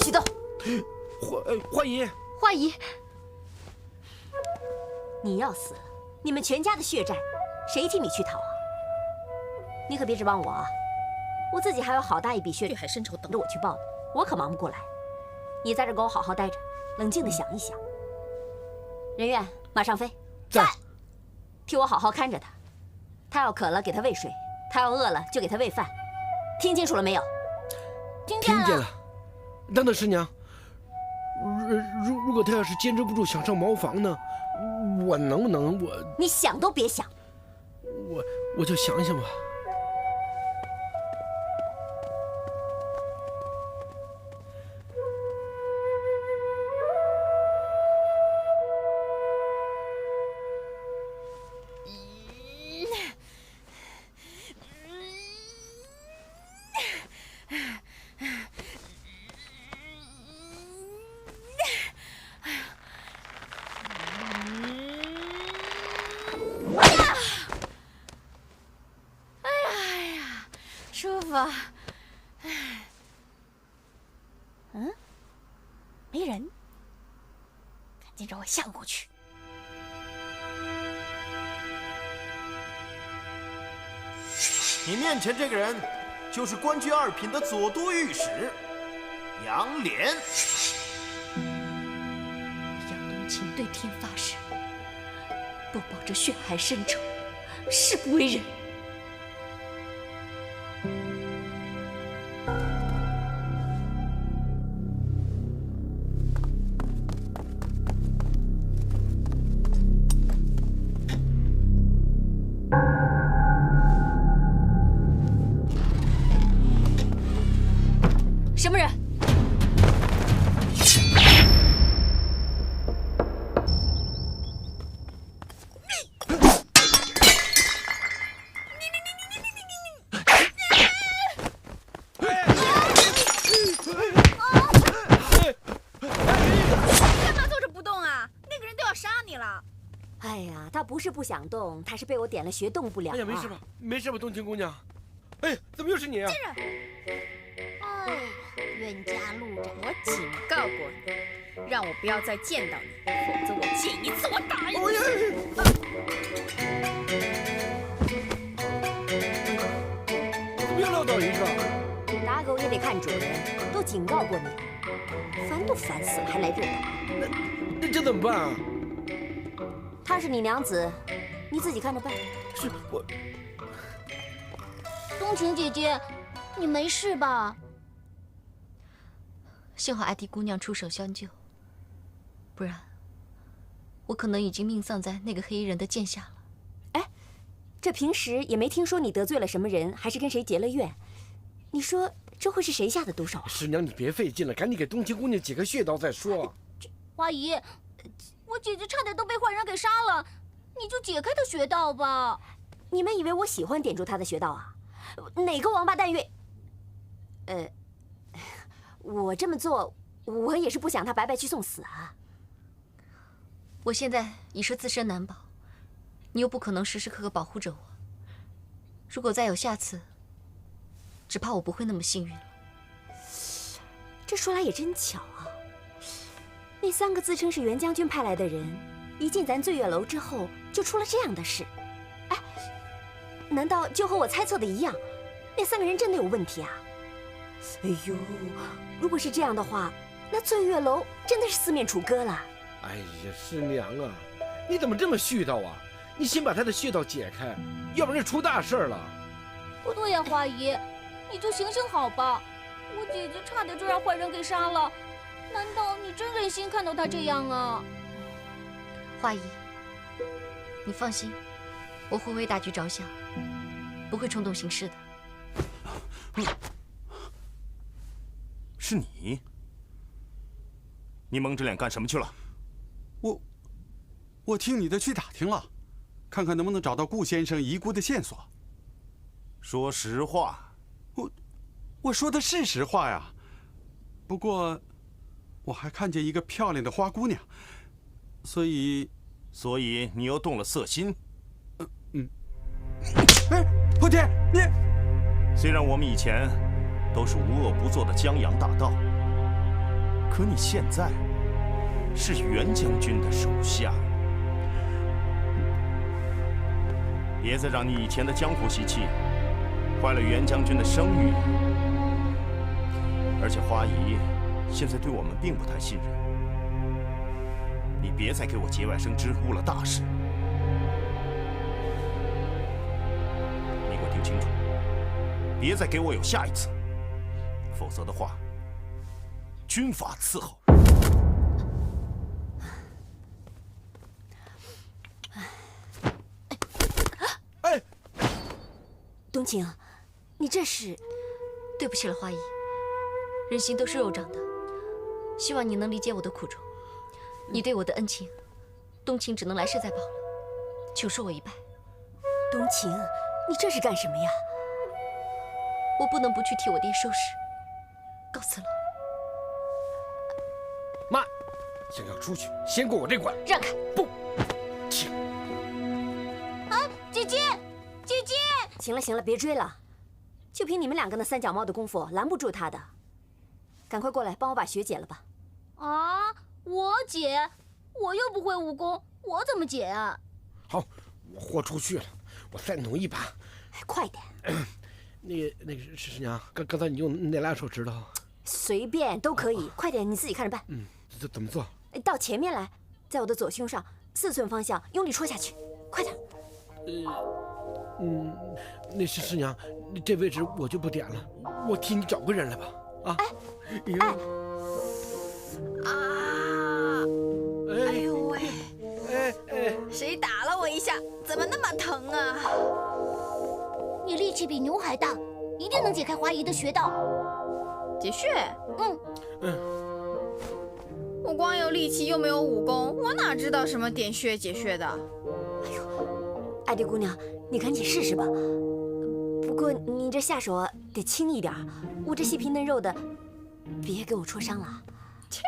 许动！花姨，花姨，你要死了，你们全家的血债，谁替你去讨啊？你可别指望我啊！我自己还有好大一笔血海深仇等着我去报呢，我可忙不过来。你在这给我好好待着，冷静的想一想。人员马上飞，在，替我好好看着他。他要渴了给他喂水，他要饿了就给他喂饭。听清楚了没有？听见了。等等，师娘，如果他要是坚持不住想上茅房呢，我能不能你想都别想。我就想想吧。舒服。嗯，没人，赶紧让我下过去。你面前这个人，就是官居二品的左都御史杨涟。杨冬青对天发誓，不报这血海深仇，誓不为人。什么人？干嘛坐着不动啊？那个人都要杀你了！哎呀，他不是不想动，他是被我点了穴，动不了。哎呀，没事吧？没事吧，冬青姑娘？哎，怎么又是你啊？哎，冤家路窄，我警告过你，让我不要再见到你，否则我见一次我打一次。怎么又撂倒一个？打狗也得看主人，都警告过你了，烦都烦死了，还来这打。那这怎么办啊？她是你娘子，你自己看着办。是我。冬晴姐姐，你没事吧？幸好艾迪姑娘出手相救，不然我可能已经命丧在那个黑衣人的剑下了。哎，这平时也没听说你得罪了什么人，还是跟谁结了怨。你说这会是谁下的毒手啊？师娘，你别费劲了，赶紧给冬青姑娘解个穴道再说。花姨，我姐姐差点都被坏人给杀了，你就解开她穴道吧。你们以为我喜欢点住她的穴道啊？哪个王八蛋愿？我这么做，我也是不想她白白去送死啊。我现在已是自身难保，你又不可能时时刻刻保护着我。如果再有下次，只怕我不会那么幸运了。这说来也真巧啊，那3个自称是袁将军派来的人，一进咱醉月楼之后，就出了这样的事。哎，难道就和我猜测的一样，那3个人真的有问题啊？哎呦，如果是这样的话，那醉月楼真的是四面楚歌了。哎呀，师娘啊，你怎么这么絮叨啊？你先把他的穴道解开，要不然就出大事了。不对呀，花姨，你就行行好吧。我姐姐差点就让坏人给杀了，难道你真忍心看到她这样啊？花姨，你放心，我会为大局着想，不会冲动行事的。是你？你蒙着脸干什么去了？我听你的去打听了，看看能不能找到顾先生遗孤的线索。说实话。我说的是实话呀。不过，我还看见一个漂亮的花姑娘，所以你又动了色心。哎，破天，你虽然我们以前都是无恶不作的江洋大盗，可你现在是袁将军的手下，别再让你以前的江湖习气坏了袁将军的声誉。而且花姨现在对我们并不太信任，你别再给我节外生枝，误了大事。你给我听清楚，别再给我有下一次，否则的话，军法伺候。哎，冬青，你这是……对不起了，花姨。人心都是肉长的，希望你能理解我的苦衷。你对我的恩情，冬青只能来世再报了，求恕我一拜。冬青，你这是干什么呀？我不能不去替我爹收拾。告辞了。妈，想要出去，先过我这关。让开！不，请。啊，姐姐，姐姐！行了行了，别追了，就凭你们两个那三脚猫的功夫，拦不住他的。赶快过来，帮我把血解了吧。啊，我解？我又不会武功，我怎么解啊？好，我豁出去了，我再努一把。快点！那个师娘，刚才你用那俩手指头，随便都可以，快点，你自己看着办。这怎么做？到前面来，在我的左胸上4寸方向用力戳下去，快点。那师娘，这位置我就不点了，我替你找个人来吧。啊！哎呦喂！谁打了我一下？怎么那么疼啊？你力气比牛还大，一定能解开华姨的穴道。解穴？我光有力气又没有武功，我哪知道什么点穴解穴的？哎呦，爱丽姑娘，你赶紧试试吧。不过你这下手啊得轻一点，我这细皮嫩肉的，别给我戳伤了。切，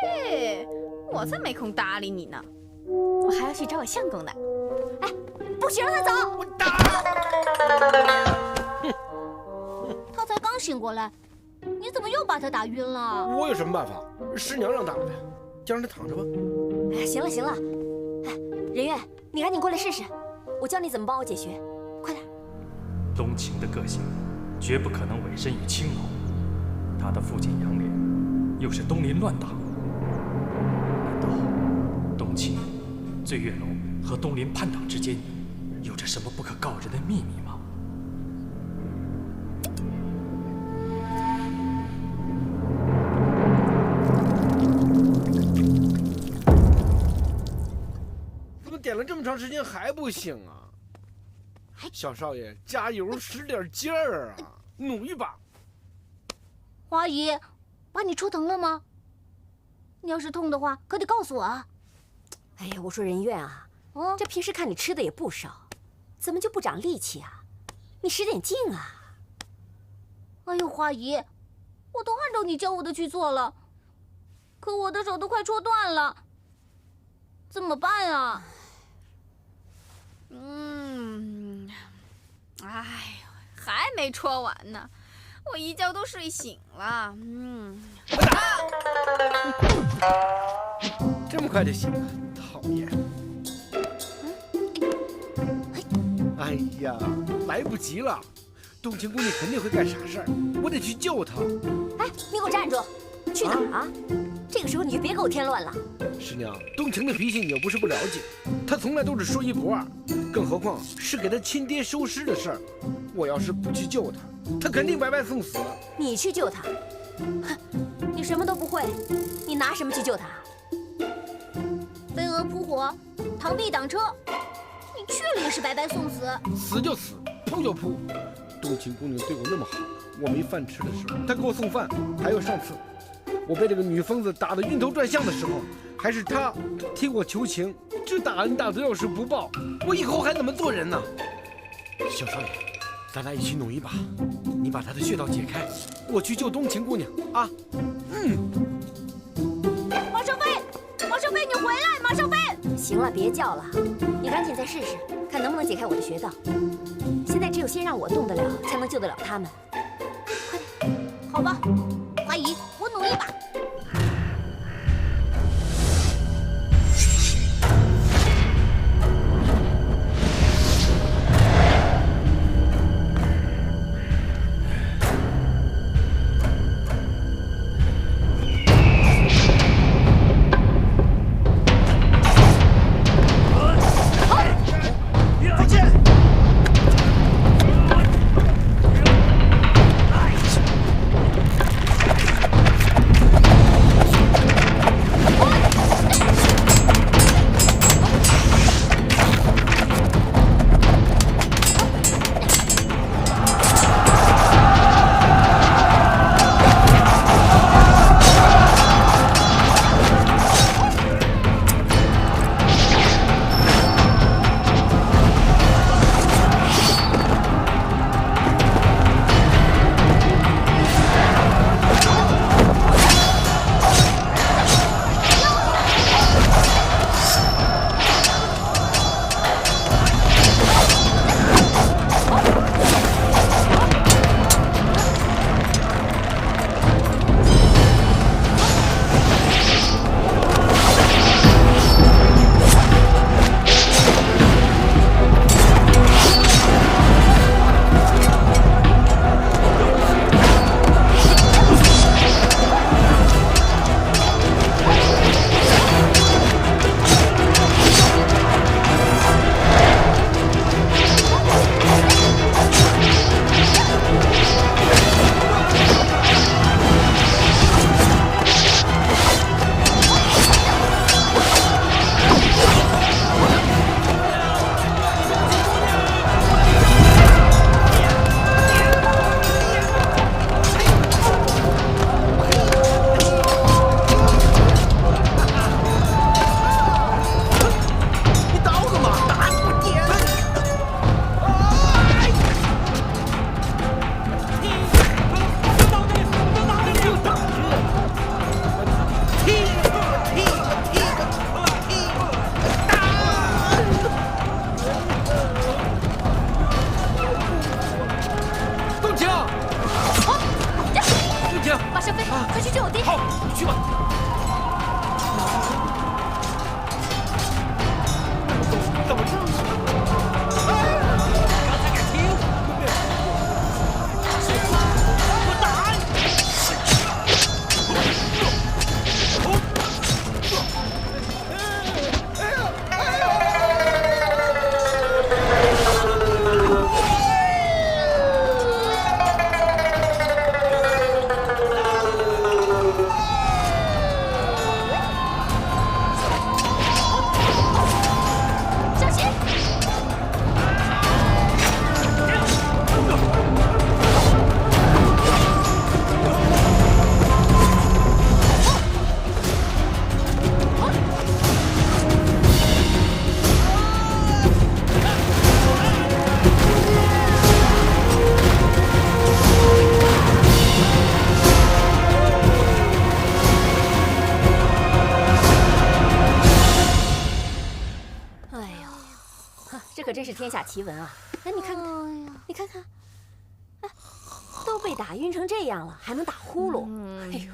我才没空搭理你呢，我还要去找我相公呢。哎，不许让他走！我打！他才刚醒过来，你怎么又把他打晕了？我有什么办法？师娘让打的，就让他躺着吧。哎，行了行了，哎，任月，你赶紧过来试试，我教你怎么帮我解穴，快点。冬青的个性绝不可能委身于青楼，他的父亲杨莲又是东林乱党，难道冬青、醉月楼和东林叛党之间有着什么不可告人的秘密吗？怎么点了这么长时间还不醒啊？小少爷，加油，使点劲儿啊，努一把。华姨，把你戳疼了吗？你要是痛的话，可得告诉我啊。哎呀，我说任月啊，这平时看你吃的也不少，怎么就不长力气啊？你使点劲啊！哎呦，华姨，我都按照你教我的去做了，可我的手都快戳断了，怎么办啊？哎呦，还没戳完呢，我一觉都睡醒了。这么快就醒了，讨厌！哎呀，来不及了，冬青姑娘肯定会干傻事儿，我得去救她。哎，你给我站住！去哪儿啊？这个时候你就别给我添乱了。师娘，冬青的脾气你又不是不了解，她从来都是说一不二，更何况是给她亲爹收尸的事儿。我要是不去救她，她肯定白白送死。你去救她？哼，你什么都不会，你拿什么去救她？飞蛾扑火，螳臂挡车，你去了也是白白送死。死就死，扑就扑。冬青姑娘对我那么好，我没饭吃的时候，她给我送饭，还有上次我被这个女疯子打得晕头转向的时候，还是她替我求情。这大恩大德要是不报，我以后还怎么做人呢？小少爷，咱俩一起努一把，你把她的穴道解开，我去救冬青姑娘啊！马少飞，马少飞，你回来！马少飞，行了，别叫了，你赶紧再试试，看能不能解开我的穴道。现在只有先让我动得了，才能救得了他们。快点，好吧，华姨，我努一把。你去吧。怎么这？刚才敢听？我打！这可真是天下奇闻啊！哎，你看看，你看看，哎，都被打晕成这样了，还能打呼噜？哎呦，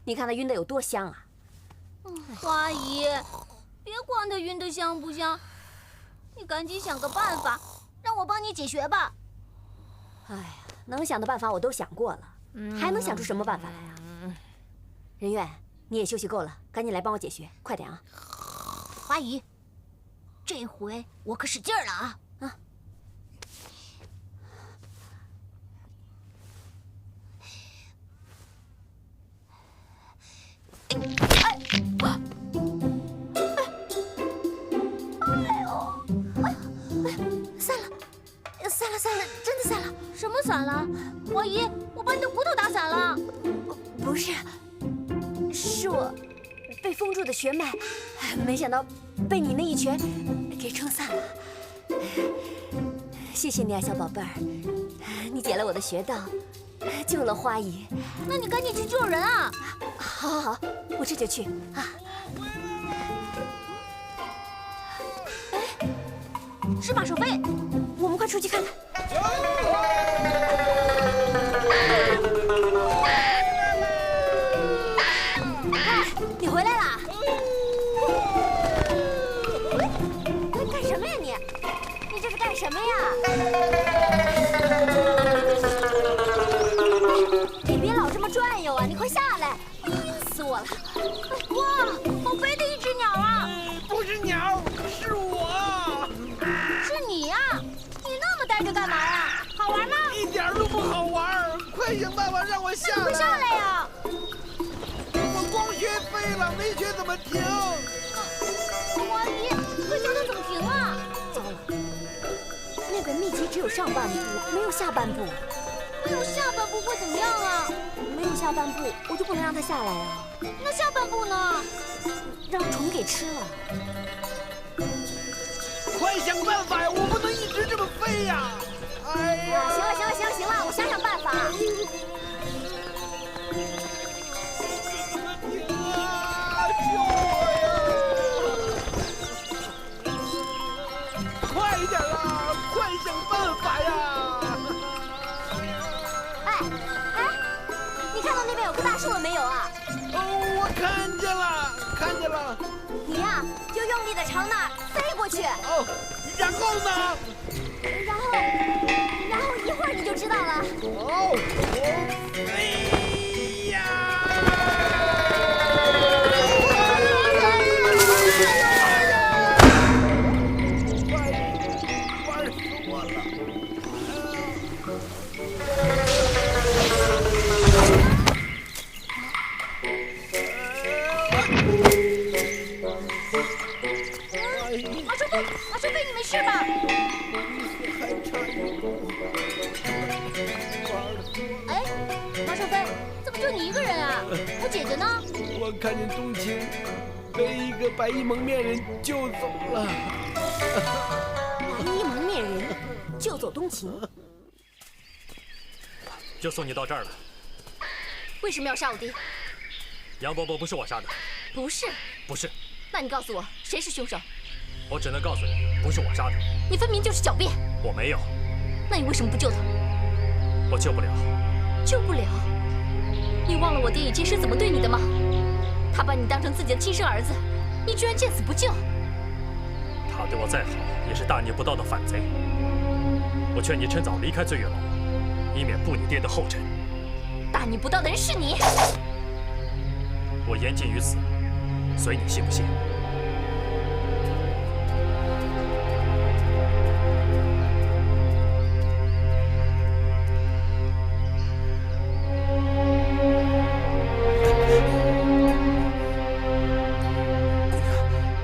你看他晕的有多香啊！花姨，别管他晕的香不香，你赶紧想个办法，让我帮你解决吧。哎呀，能想的办法我都想过了，还能想出什么办法来啊？任苑，你也休息够了，赶紧来帮我解决，快点啊！花姨。这回我可使劲了啊！啊！散了，真的散了！什么散了？花姨，我把你的骨头打散了。不是，是我被封住的血脉，没想到被你那一拳给撑散了。谢谢你啊，小宝贝儿，你解了我的穴道，救了花姨。那你赶紧去救人啊！好，好，好，我这就去啊。哎，是马守飞，我们快出去看看。你回来啦！干什么呀你？你这是干什么呀？你别老这么转悠啊！你快下来！晕死我了！哇，好肥的一只鸟啊！不是鸟，是我。是你呀！你那么呆着干嘛呀？好玩吗？一点都不好玩！快想办法让我下来！那你快下来呀！我光学废了，没学怎么停？花姨，快教他怎么停啊！糟了，那个秘籍只有上半部，没有下半部。没有下半部会怎么样啊？没有下半部，我就不能让它下来啊。那下半部呢？让虫给吃了。快想办法呀！我不能一直这么飞呀！哎呀！行了，我想想办法。救我呀！快一点啦！快想办法呀！哎，你看到那边有棵大树了没有啊？哦，我看见了。你呀，就用力的朝那儿飞过去。哦，然后呢？然后一会儿你就知道了。哦，我飞呀！玩死我了！马守飞，你没事吧？哎，马守飞，怎么就你一个人啊？我姐姐呢？我看见冬青被一个白衣蒙面人救走了。白衣蒙面人救走冬晴，就送你到这儿了。为什么要杀我爹？杨伯伯不是我杀的。不是。不是。那你告诉我，谁是凶手？我只能告诉你，不是我杀的。你分明就是狡辩。我没有。那你为什么不救他？我救不了。救不了？你忘了我爹以前是怎么对你的吗？他把你当成自己的亲生儿子，你居然见死不救。他对我再好，也是大逆不道的反贼。我劝你趁早离开醉月楼，以免步你爹的后尘。大逆不道的人是你！我言尽于此，随你信不信。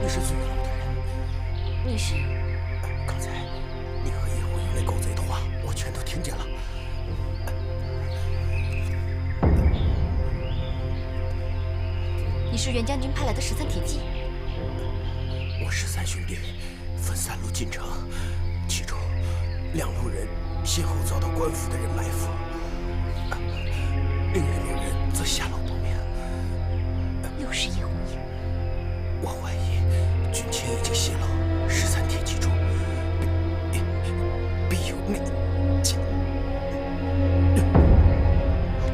你是醉月楼的人。你是？刚才你和叶护营那狗贼的话，我全都听见了。你是袁将军派来的13铁骑？我13兄弟分3路进城，其中2路人先后遭到官府的人埋伏，另1路人则下落不明。又是叶红英。我怀疑军情已经泄露，13铁骑中必有内奸。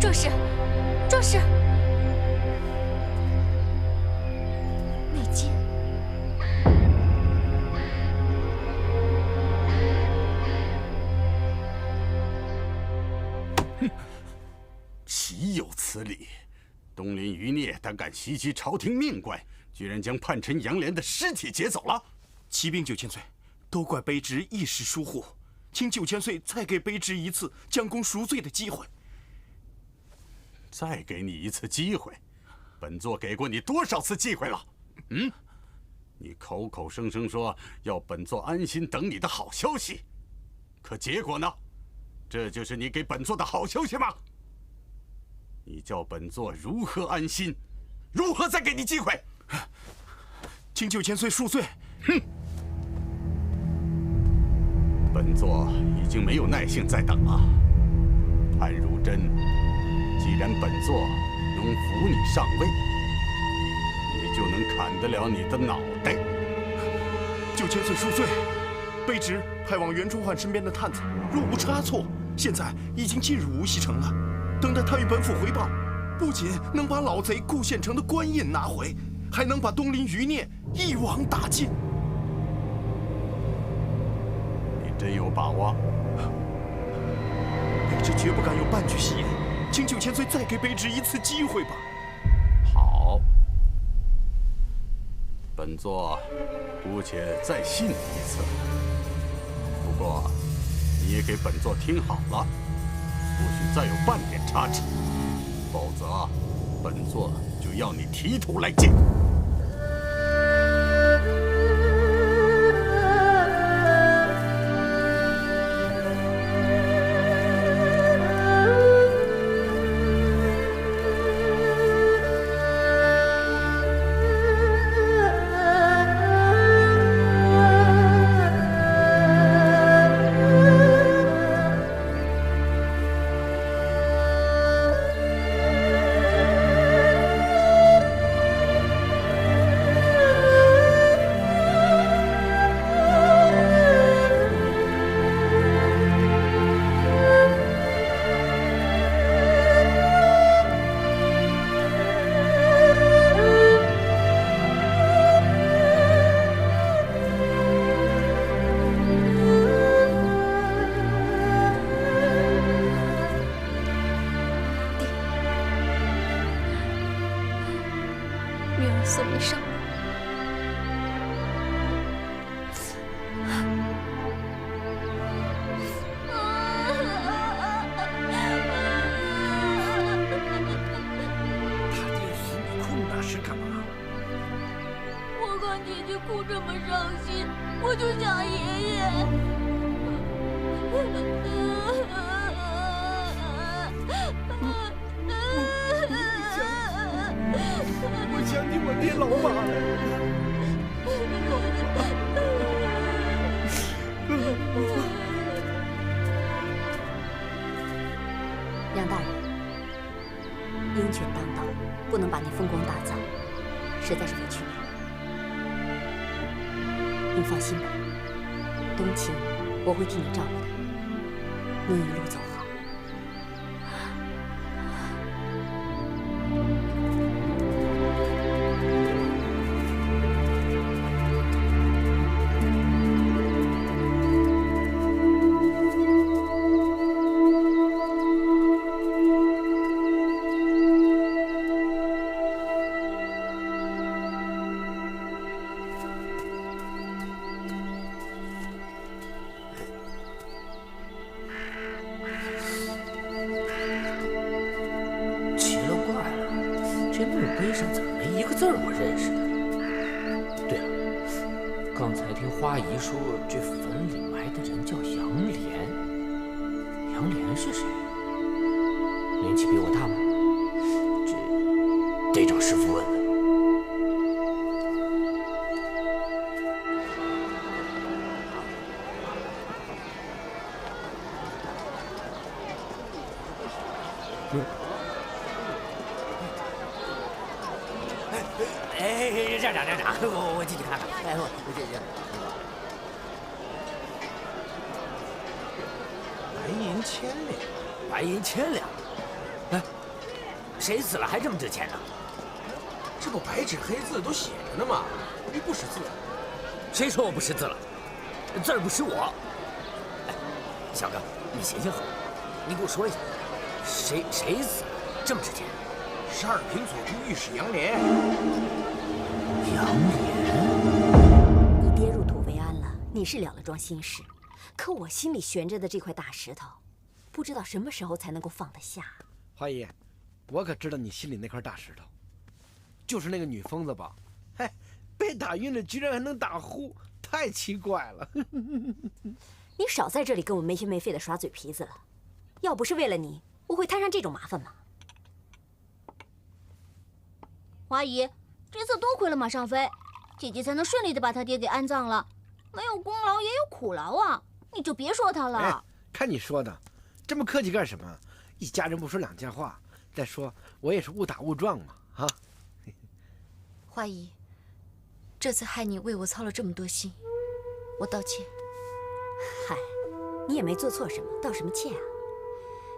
壮士，壮士！内奸。岂有此理！东林余孽胆敢袭击朝廷命官，居然将叛臣杨涟的尸体劫走了。骑兵9000岁，都怪卑职一时疏忽，请9000岁再给卑职一次将功赎罪的机会。再给你一次机会，本座给过你多少次机会了？嗯？你口口声声说要本座安心等你的好消息，可结果呢？这就是你给本座的好消息吗？你叫本座如何安心？如何再给你机会？请9000岁恕罪。哼！本座已经没有耐性再等了。潘如真，既然本座能扶你上位，你就能砍得了你的脑袋。9000岁恕罪，卑职派往袁崇焕身边的探子，若无差错，现在已经进入无锡城了。等待他与本府回报，不仅能把老贼顾县城的官印拿回，还能把东林余孽一网打尽。你真有把握？卑职绝不敢有半句戏言，请9000岁再给卑职一次机会吧。好，本座姑且再信你一次。不过，你也给本座听好了。不许再有半点差池，否则本座就要你提头来见。送你上路。他爹死你哭那是干嘛？我看姐姐哭这么伤心，我就想爷爷。我想起我爹老马了。杨大人，鹰犬当道，不能把您风光大葬，实在是委屈您。您放心吧，冬青我会替你照顾的。您一路走好。碑上怎么没一个字我认识的？对了，刚才听花姨说这坟里埋的人叫杨莲，杨莲是谁？年纪比我大吗？这得找师傅问问。站长，我进去看看。哎，我这。白银千两。哎，谁死了还这么值钱呢？这不白纸黑字都写着呢吗？你不识字？谁说我不识字了？字儿不识我。哎，小哥，你行行好，你给我说一下，谁死了这么值钱12品所出御史杨莲。杨莲，你爹入土为安了，你是了了桩心事，可我心里悬着的这块大石头，不知道什么时候才能够放得下。花姨，我可知道你心里那块大石头，就是那个女疯子吧？嘿，被打晕了居然还能打呼，太奇怪了。你少在这里跟我没心没肺的耍嘴皮子了，要不是为了你，我会摊上这种麻烦吗？花姨，这次多亏了马上飞，姐姐才能顺利的把他爹给安葬了。没有功劳也有苦劳啊，你就别说他了。哎，看你说的，这么客气干什么？一家人不说两家话。再说我也是误打误撞嘛，啊。花姨，这次害你为我操了这么多心，我道歉。嗨，你也没做错什么，道什么歉啊？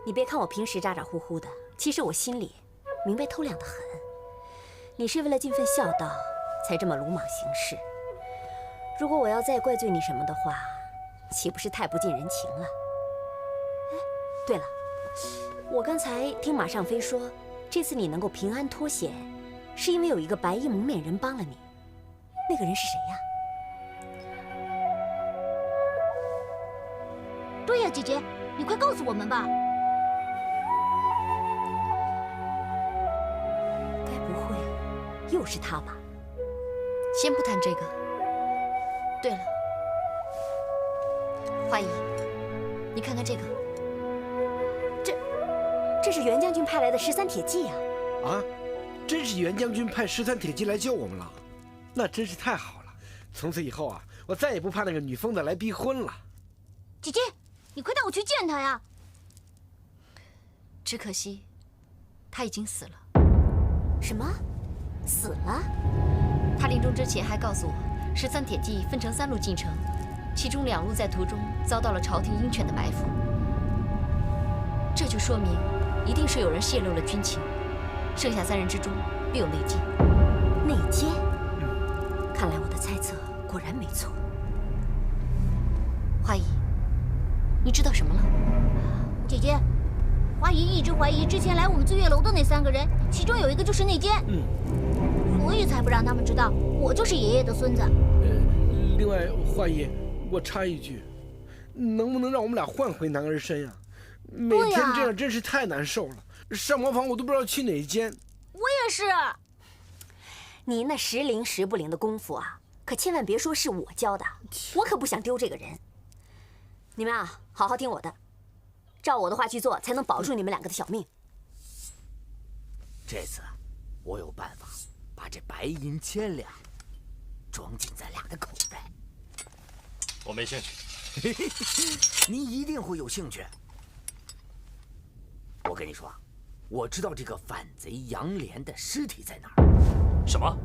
你别看我平时咋咋呼呼的，其实我心里明白透亮的很。你是为了尽份孝道，才这么鲁莽行事。如果我要再怪罪你什么的话，岂不是太不近人情了？哎，对了，我刚才听马尚飞说，这次你能够平安脱险，是因为有一个白衣蒙面人帮了你。那个人是谁呀？对呀，姐姐，你快告诉我们吧。该不会又是他吧？先不谈这个。对了，花姨，你看看这个，这是袁将军派来的13铁骑呀！啊，真是袁将军派13铁骑来救我们了，那真是太好了。从此以后啊，我再也不怕那个女疯子来逼婚了。姐姐，你快带我去见她呀！只可惜，他已经死了。什么？死了？他临终之前还告诉我，13铁骑分成3路进城，其中2路在途中遭到了朝廷鹰犬的埋伏。这就说明，一定是有人泄露了军情，剩下3人之中必有内奸。内奸？看来我的猜测果然没错。花姨，你知道什么了？姐姐，花姨一直怀疑之前来我们醉月楼的那3个人，其中有一个就是内奸。所以才不让他们知道我就是爷爷的孙子。另外，花姨，我插一句，能不能让我们俩换回男儿身啊？每天这样真是太难受了，上茅房我都不知道去哪间。我也是。你那时灵时不灵的功夫啊，可千万别说是我教的，我可不想丢这个人。你们啊，好好听我的，照我的话去做，才能保住你们2个的小命。这次我有办法把这白银1000两装进咱俩的口袋。我没兴趣。你一定会有兴趣。我跟你说，我知道这个反贼杨莲的尸体在哪儿。什么？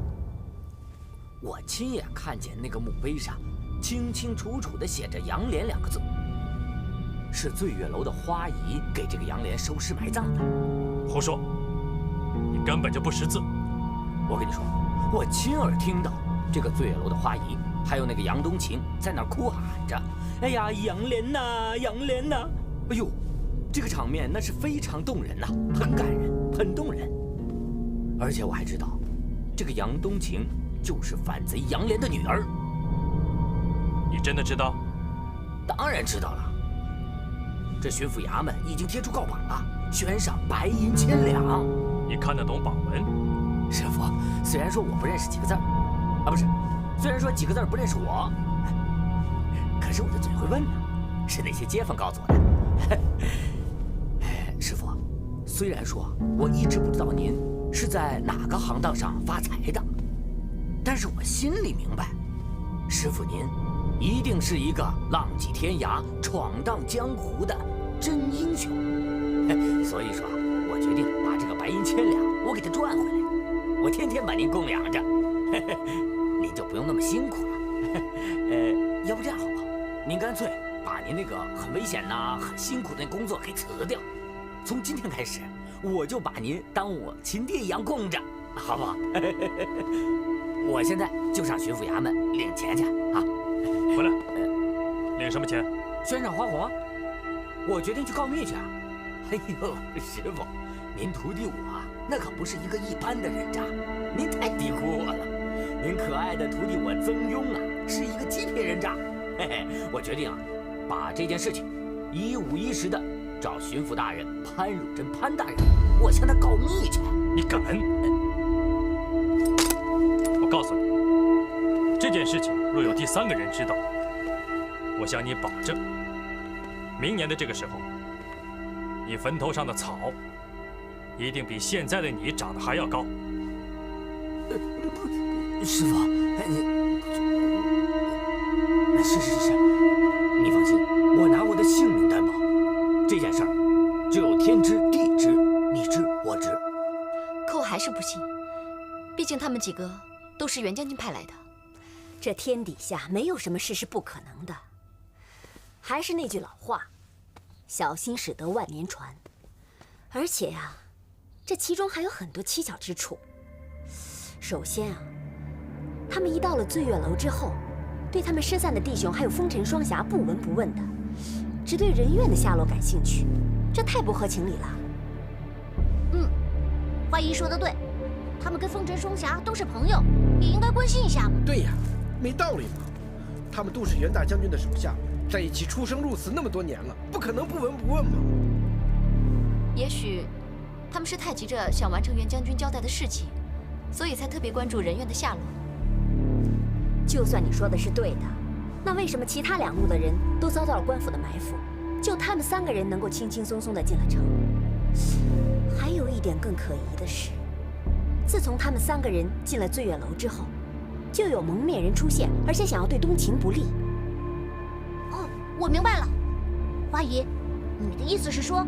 我亲眼看见那个墓碑上清清楚楚地写着“杨莲”2个字，是醉月楼的花姨给这个杨莲收尸埋葬的。胡说！你根本就不识字。我跟你说，我亲耳听到这个醉月楼的花姨还有那个杨冬晴在那儿哭喊着：“哎呀，杨莲呐，杨莲呐！”哎呦，这个场面那是非常动人呐，很感人，很动人。而且我还知道，这个杨冬晴就是反贼杨莲的女儿。你真的知道？当然知道了。这巡抚衙门已经贴出告榜了，悬赏白银1000两。你看得懂榜文？师傅，虽然说我不认识几个字儿，啊不是，虽然说几个字儿不认识我，可是我的嘴会问呢，是那些街坊告诉我的。师傅，虽然说我一直不知道您是在哪个行当上发财的，但是我心里明白，师傅您一定是一个浪迹天涯、闯荡江湖的真英雄。所以说，我决定把这个白银千两我给他赚回来，我天天把您供养着，您就不用那么辛苦了。要不这样好不好？您干脆把您那个很危险呐、很辛苦的那工作给辞掉，从今天开始，我就把您当我亲爹一样供着，好不好？我现在就上巡抚衙门领钱去啊！回来，领什么钱？悬赏花红，我决定去告密去啊！哎呦，师傅，您徒弟我那可不是一个一般的人渣，您太低估我了。您可爱的徒弟我曾庸啊，是一个极品人渣。嘿嘿，我决定啊，把这件事情一五一十的找巡抚大人潘汝贞潘大人，我向他告密去。你敢？我告诉你，这件事情若有第三个人知道，我向你保证，明年的这个时候，你坟头上的草一定比现在的你长得还要高。师傅，是，你放心，我拿我的性命担保，这件事儿只有天知地知，你知我知。可我还是不信，毕竟他们几个都是袁将军派来的。这天底下没有什么事是不可能的。还是那句老话，小心驶得万年船。而且呀，这其中还有很多蹊跷之处。首先啊，他们一到了醉月楼之后，对他们失散的弟兄还有风尘双侠不闻不问的，只对人怨的下落感兴趣，这太不合情理了。花姨说的对，他们跟风尘双侠都是朋友，也应该关心一下嘛。对呀，没道理嘛。他们都是袁大将军的手下，在一起出生入死那么多年了，不可能不闻不问嘛。也许他们是太急着想完成袁将军交代的事情，所以才特别关注人怨的下落。就算你说的是对的，那为什么其他两路的人都遭到了官府的埋伏，就他们3个人能够轻轻松松地进了城？还有一点更可疑的是，自从他们3个人进了醉月楼之后，就有蒙面人出现，而且想要对东秦不利。哦，我明白了，花姨，你的意思是说，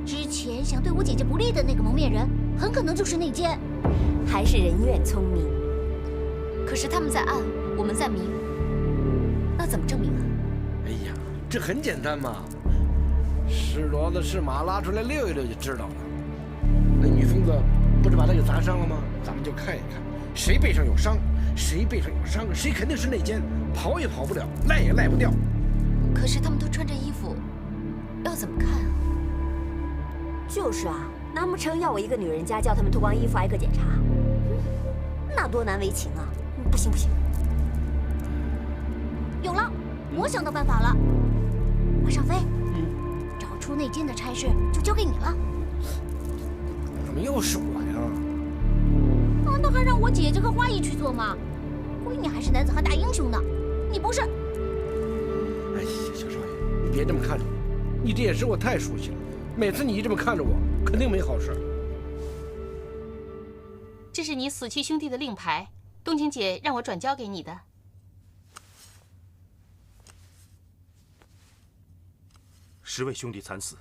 之前想对我姐姐不利的那个蒙面人，很可能就是内奸。还是人怨聪明。可是他们在暗，我们在明，那怎么证明啊？哎呀，这很简单嘛，是骡子是马拉出来溜一溜就知道了。那女疯子不是把他给砸伤了吗？咱们就看一看，谁背上有伤，谁背上有伤，谁肯定是内奸，跑也跑不了，赖也赖不掉。可是他们都穿着衣服，要怎么看啊？就是啊，难不成要我一个女人家叫他们脱光衣服挨个检查？那多难为情啊！不行不行，有了，我想到办法了。马尚飞，找出内奸的差事就交给你了。怎么又是我呀？难道还让我姐姐和花姨去做吗？闺女还是男子汉大英雄呢，你不是？哎呀，小少爷，你别这么看着我，你这眼神我太熟悉了。每次你一这么看着我，肯定没好事。这是你死去兄弟的令牌，冬青姐让我转交给你的。10位兄弟惨死，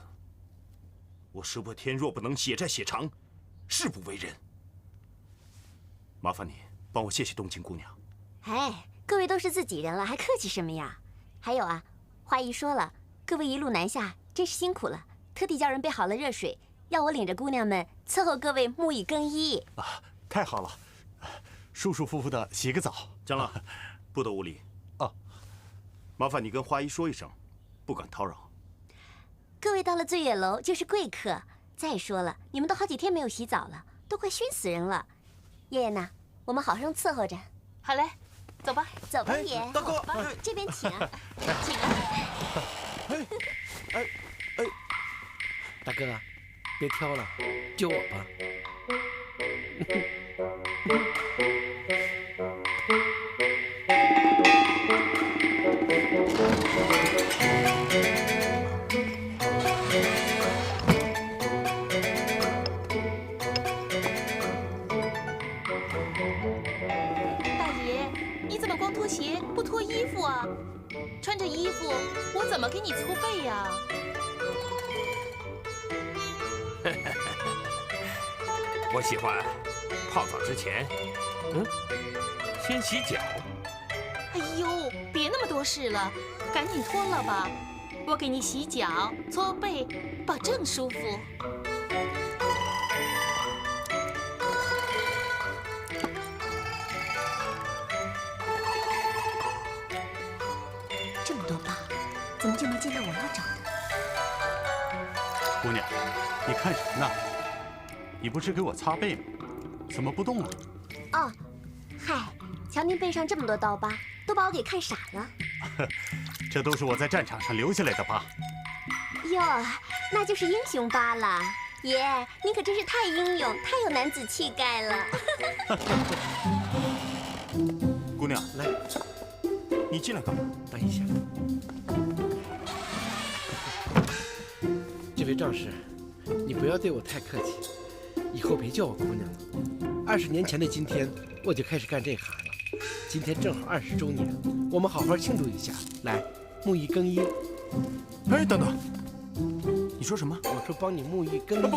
我石破天若不能血债血偿，誓不为人。麻烦你帮我谢谢冬青姑娘。哎，各位都是自己人了，还客气什么呀？还有啊，花姨说了，各位一路南下真是辛苦了，特地叫人备好了热水，要我领着姑娘们伺候各位沐浴更衣。啊，太好了，舒舒服服的洗个澡。江浪，不得无礼。哦，麻烦你跟花姨说一声，不敢叨扰。各位到了醉月楼就是贵客。再说了，你们都好几天没有洗澡了，都快熏死人了。爷爷呢？我们好生伺候着。好嘞，走吧。走吧，爷。大哥，这边请啊，请啊。大哥，别挑了，就我吧。大爷，你怎么光脱鞋不脱衣服啊？穿着衣服，我怎么给你搓背呀？我喜欢泡澡之前，先洗脚。哎呦，别那么多事了，赶紧脱了吧。我给你洗脚、搓背，保证舒服。这么多疤，怎么就没见到我要找的？姑娘，你看什么呢？你不是给我擦背吗？怎么不动了？哦，嗨，瞧您背上这么多刀疤，都把我给看傻了。这都是我在战场上留下来的疤。哟，那就是英雄疤了。爷，您可真是太英勇，太有男子气概了。姑娘，来，你进来干嘛？等一下，这位壮士，你不要对我太客气，以后别叫我姑娘了。20年前的今天，我就开始干这行了。今天正好20周年，我们好好庆祝一下。来，沐浴更衣。哎，等等，你说什么？我说帮你沐浴更衣。不，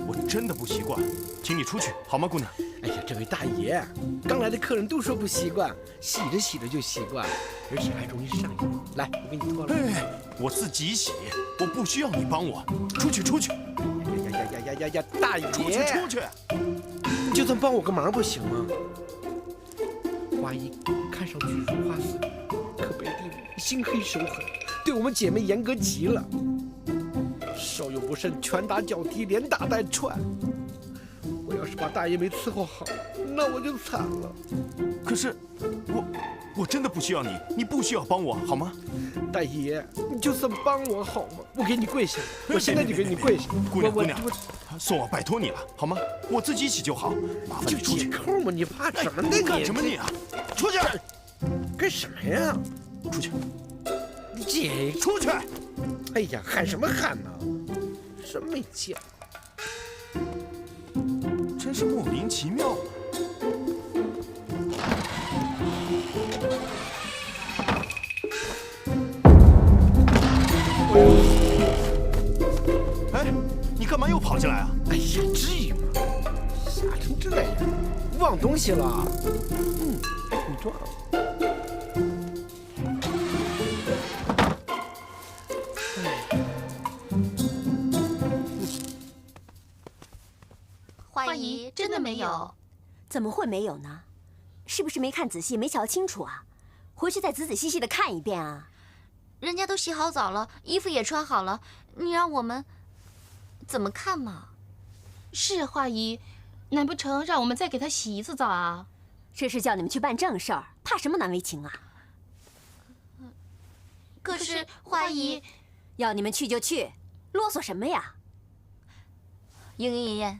我真的不习惯，请你出去好吗，姑娘？哎呀，这位大爷，刚来的客人都说不习惯，洗着洗着就习惯，而且还容易上瘾。来，我给你脱了。哎，我自己洗，我不需要你帮我。出去！呀，大爷，出去！就算帮我个忙不行吗？花姨看上去如花似玉，可背地里心黑手狠，对我们姐妹严格极了，稍有不慎，拳打脚踢，连打带踹。我要是把大爷没伺候好，那我就惨了。可是我真的不需要你，你不需要帮我，好吗？大爷，你就算帮我好吗？我给你跪下，我现在就给你跪下。姑娘，算我拜托你了，好吗？我自己洗就好，麻烦你出去。就解扣嘛，你怕什么呢？你干什么你啊？出去！干什么呀？出去！姐，出去！哎呀，喊什么喊呢？真没见，真是莫名其妙。哎，你干嘛又跑进来啊？哎呀，至于吗？傻成这样，忘东西了。你撞了。花姨真的没有？怎么会没有呢？是不是没看仔细，没瞧清楚啊？回去再仔仔细细的看一遍啊！人家都洗好澡了，衣服也穿好了，你让我们怎么看嘛？是花姨，难不成让我们再给她洗一次澡啊？这是叫你们去办正事儿，怕什么难为情啊？可是花姨，要你们去就去，啰嗦什么呀？莺莺，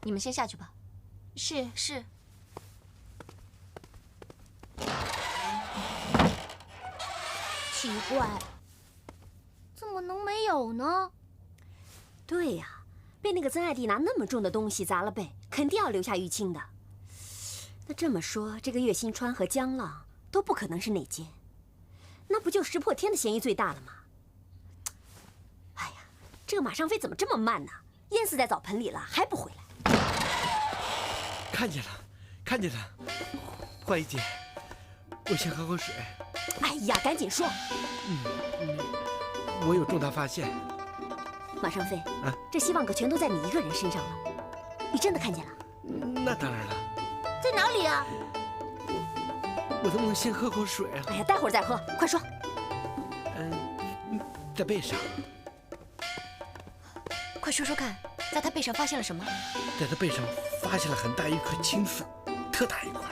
你们先下去吧。是。奇怪，怎么能没有呢？对呀，被那个曾爱弟拿那么重的东西砸了背，肯定要留下淤青的。那这么说，这个岳新川和江浪都不可能是内奸，那不就石破天的嫌疑最大了吗？哎呀，这个马尚飞怎么这么慢呢？淹死在澡盆里了，还不回来？看见了，花姨姐，我先喝口水。哎呀，赶紧说！我有重大发现。马尚飞，这希望可全都在你一个人身上了。你真的看见了？那当然了。在哪里啊？我能不能先喝口水啊？哎呀，待会儿再喝，快说。在背上。快说说看，在他背上发现了什么？在他背上发现了很大一颗青色，特大一块。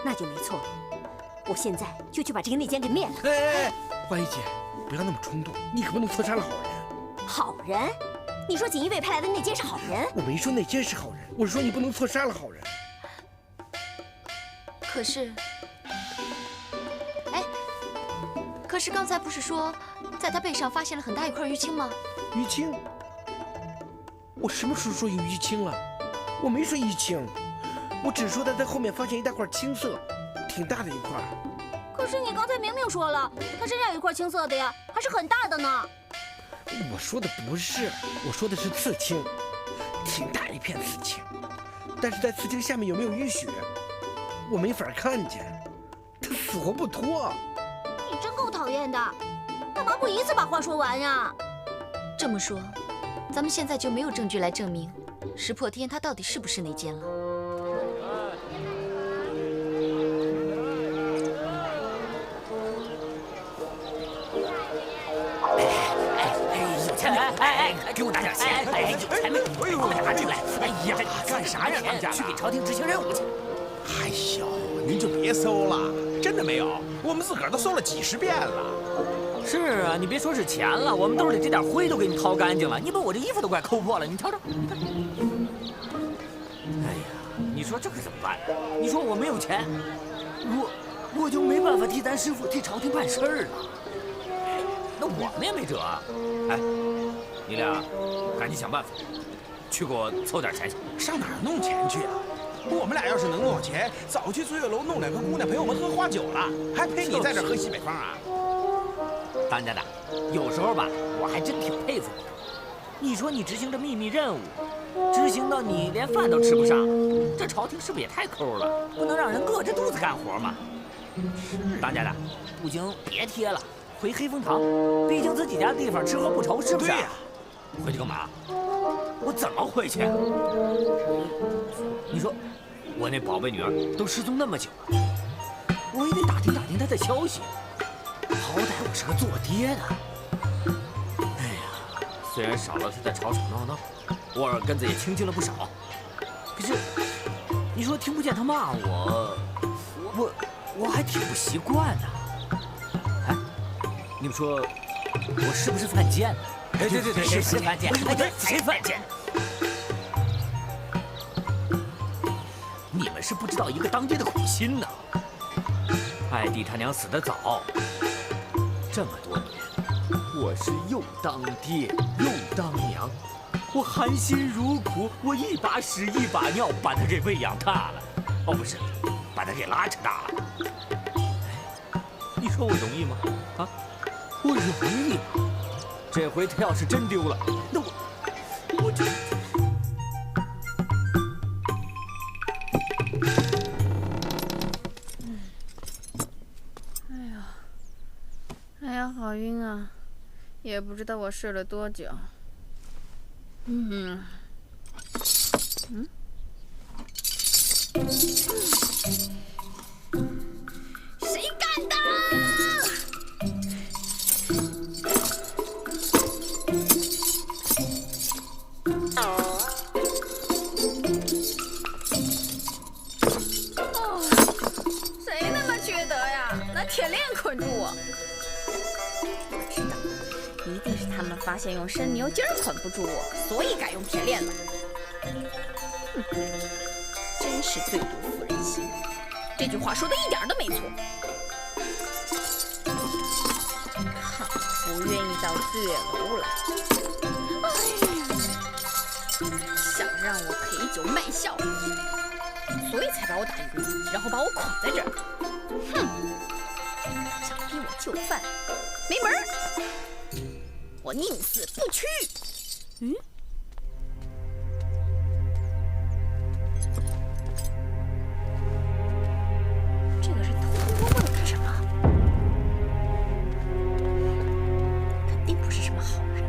那就没错了。我现在就去把这个内奸给灭了。哎，花姨姐，不要那么冲动，你可不能错杀了好人。好人？你说锦衣卫派来的内奸是好人？我没说内奸是好人，我说你不能错杀了好人。可是，哎，可是刚才不是说，在他背上发现了很大一块淤青吗？淤青？我什么时候说有淤青了？我没说淤青，我只说他在后面发现一大块青色，挺大的一块。可是你刚才明明说了，他身上有一块青色的呀，还是很大的呢。我说的不是，我说的是刺青，挺大一片刺青，但是在刺青下面有没有淤血，我没法看见，他死活不脱。你真够讨厌的，干嘛不一次把话说完呀？这么说，咱们现在就没有证据来证明石破天他到底是不是内奸了。给我拿点钱！有钱没？拿进来！哎呀，干啥呀，当家的？去给朝廷执行任务去。哎呦，您就别搜了，真的没有，我们自个儿都搜了几10遍了。是啊，你别说是钱了，我们兜里这点灰都给你掏干净了，你把我这衣服都快抠破了，你瞧瞧，你看。哎呀，你说这可怎么办？你说我没有钱，我就没办法替咱师傅替朝廷办事儿了。那我们也没辙啊！哎，你俩赶紧想办法，去给我凑点钱去。上哪儿弄钱去啊？我们俩要是能弄钱，早去醉月楼弄2个姑娘陪我们喝花酒了，还陪你在这喝西北风啊？当家的，有时候吧，我还真挺佩服你。你说你执行这秘密任务，执行到你连饭都吃不上，这朝廷是不是也太抠了？不能让人饿着肚子干活嘛。当家的，不行别贴了。回黑风堂，毕竟自己家地方吃喝不愁，是不是？对呀。回去干嘛？我怎么回去？你说，我那宝贝女儿都失踪那么久了，我也得打听打听她的消息。好歹我是个做爹的。哎呀，虽然少了她在吵吵闹闹，我耳根子也清净了不少。可是，你说听不见她骂我还挺不习惯的。你们说我是不是犯贱呢？对，是犯贱。对，谁犯贱？你们是不知道一个当爹的苦心呐。艾弟他娘死得早，这么多年，我是又当爹又当娘，我含辛茹苦，我一把屎一把尿把他给喂养大了，哦不是，把他给拉扯大了。你说我容易吗？啊？我容易吗？这回他要是真丢了，那我就……哎呀，好晕啊！也不知道我睡了多久。谁干的？谁那么缺德呀？拿铁链捆住我！我知道，一定是他们发现用生牛筋捆不住我，所以改用铁链了。真是最毒妇人心，这句话说的一点都没错。看，不愿意到醉月楼来。想让我陪酒卖笑，所以才把我打晕，然后把我捆在这儿。哼，想逼我就范，没门儿！我宁死不屈。这个人偷偷摸摸的干什么？肯定不是什么好人。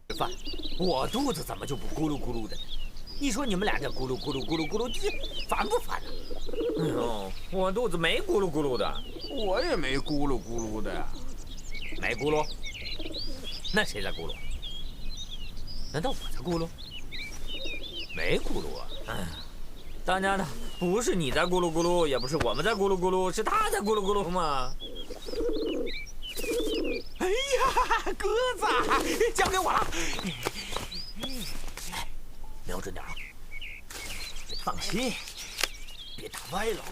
吃饭，我肚子怎么就不咕噜咕噜的呢？你说你们俩这咕噜咕噜咕噜咕噜，这烦不烦呢？哎呦，我肚子没咕噜咕噜的，我也没咕噜咕噜的呀。没咕噜？那谁在咕噜？难道我在咕噜？没咕噜啊！哎，当家的，不是你在咕噜咕噜，也不是我们在咕噜咕噜，是他在咕噜咕噜吗？哎呀！呀，鸽子，交给我了。瞄准点啊！放心，别打歪了。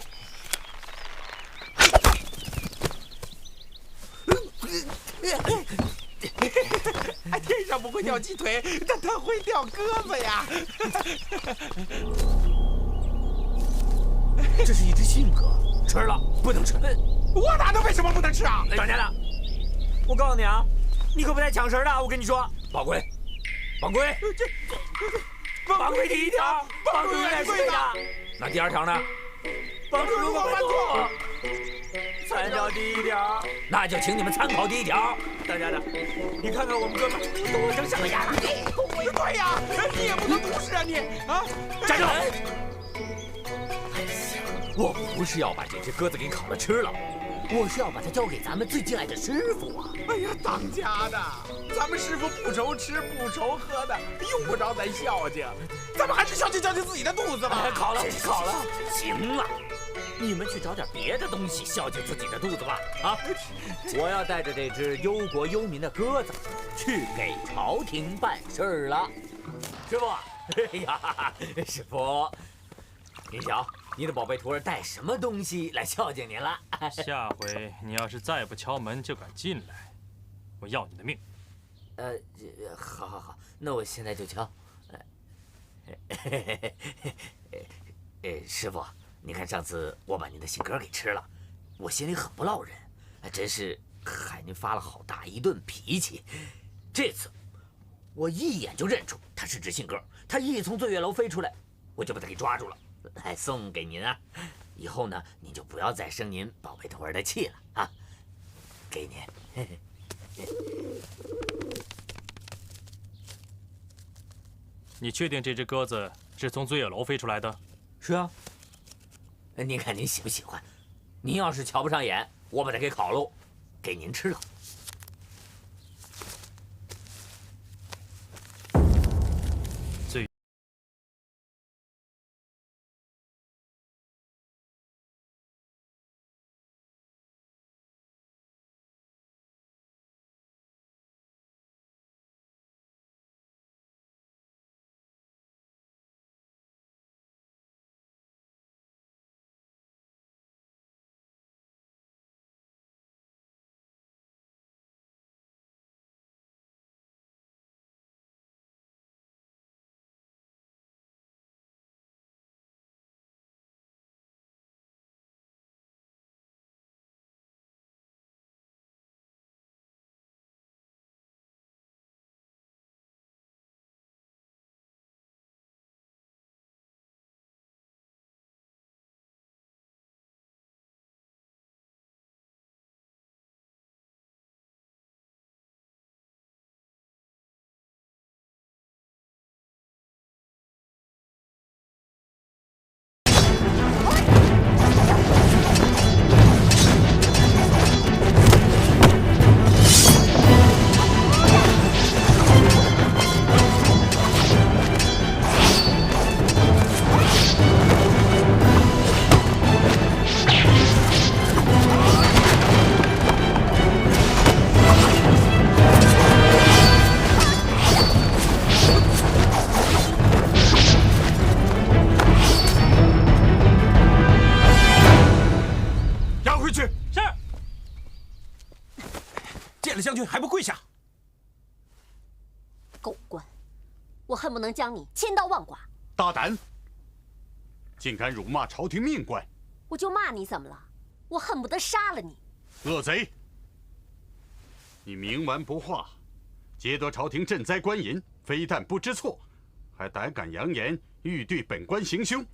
天上不会掉鸡腿，但它会掉鸽子呀。这是一只信鸽，吃了不能吃。我打的为什么不能吃啊？当家的，我告诉你啊，你可不带抢食的。我跟你说，宝龟，宝龟，宝龟第一条，宝龟来贵的。那第二条呢？宝龟如果犯错，参照第一条，那就请你们参考第一条。当家的，你看看我们哥们多生想呀！不对呀，你也不能无视啊你啊！站住！我不是要把这只鸽子给烤了吃了，我是要把它交给咱们最敬爱的师傅啊！哎呀，当家的，咱们师傅不愁吃不愁喝的，用不着咱孝敬，咱们还是孝敬自己的肚子吧。烤了，烤了，行了，你们去找点别的东西孝敬自己的肚子吧。啊，我要带着这只忧国忧民的鸽子去给朝廷办事儿了。师傅，哎呀，师傅，云晓。你的宝贝徒儿带什么东西来孝敬您了？下回你要是再不敲门就敢进来，我要你的命。好，那我现在就敲。师傅，你看上次我把您的信鸽给吃了，我心里很不落忍，真是害您发了好大一顿脾气。这次我一眼就认出它是只信鸽，它一从醉月楼飞出来，我就把它给抓住了。来送给您啊！以后呢，您就不要再生您宝贝徒儿的气了啊！给您。你确定这只鸽子是从醉月楼飞出来的？是啊。您看您喜不喜欢？您要是瞧不上眼，我把它给烤喽，给您吃了。将军还不跪下！狗官，我恨不能将你千刀万剐！大胆，竟敢辱骂朝廷命官！我就骂你怎么了？我恨不得杀了你！恶贼！你冥顽不化，劫夺朝廷赈灾官银，非但不知错，还胆敢扬言欲对本官行凶，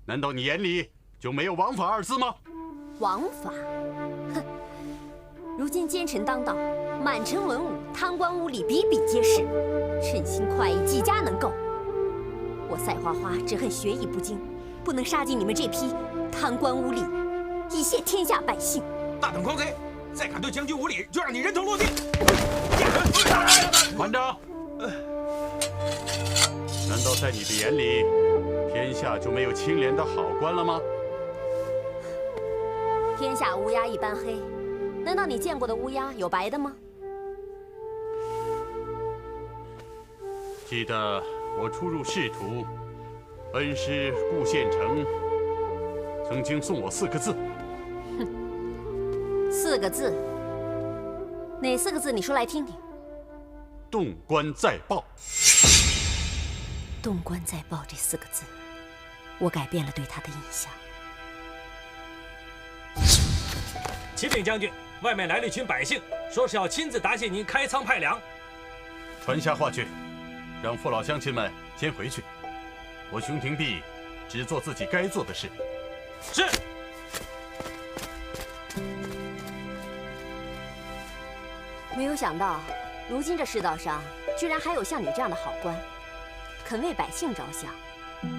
难道你眼里就没有王法二字吗？王法？哼！如今奸臣当道，满城文武、贪官污吏比比皆是，趁心快意几家能够？我赛花花只恨学艺不精，不能杀尽你们这批贪官污吏，以谢天下百姓。大胆狂贼！再敢对将军无礼，就让你人头落地！团长，难道在你的眼里，天下就没有清廉的好官了吗？天下乌鸦一般黑，难道你见过的乌鸦有白的吗？记得我初入仕途，恩师顾县城曾经送我4个字。哼，4个字？哪4个字？你说来听听。动官在报。动官在报这4个字，我改变了对他的印象。启禀将军，外面来了一群百姓，说是要亲自答谢您开仓派粮。传下话去，让父老乡亲们先回去。我熊廷弼只做自己该做的事。是。没有想到，如今这世道上居然还有像你这样的好官，肯为百姓着想。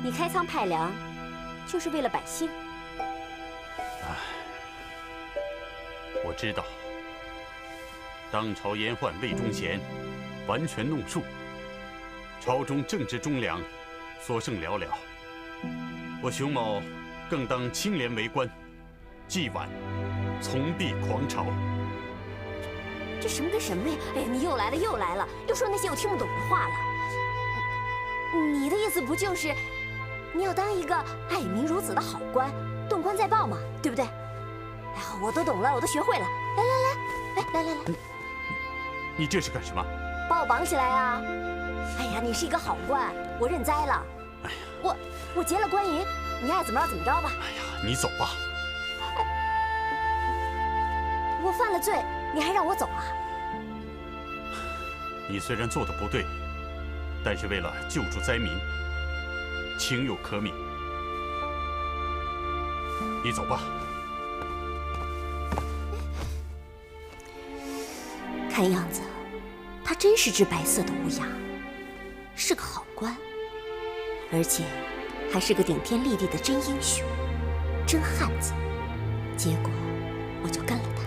你开仓派粮，就是为了百姓。唉，我知道，当朝严宦魏忠贤完全弄术，朝中正直忠良所剩寥寥。我熊某更当清廉为官，纪婉从避狂潮。这什么跟什么呀？哎，你又来了，又说那些我听不懂的话了。你的意思不就是你要当一个爱民如子的好官，动官在报嘛，对不对？哎呀，我都懂了，我都学会了。来，你这是干什么？把我绑起来啊！哎呀，你是一个好官，我认栽了。哎呀，我结了官银，你爱怎么着怎么着吧。哎呀，你走吧。我犯了罪，你还让我走啊？你虽然做的不对，但是为了救助灾民，情有可悯。你走吧。看样子，他真是只白色的乌鸦，是个好官，而且还是个顶天立地的真英雄、真汉子。结果我就跟了他。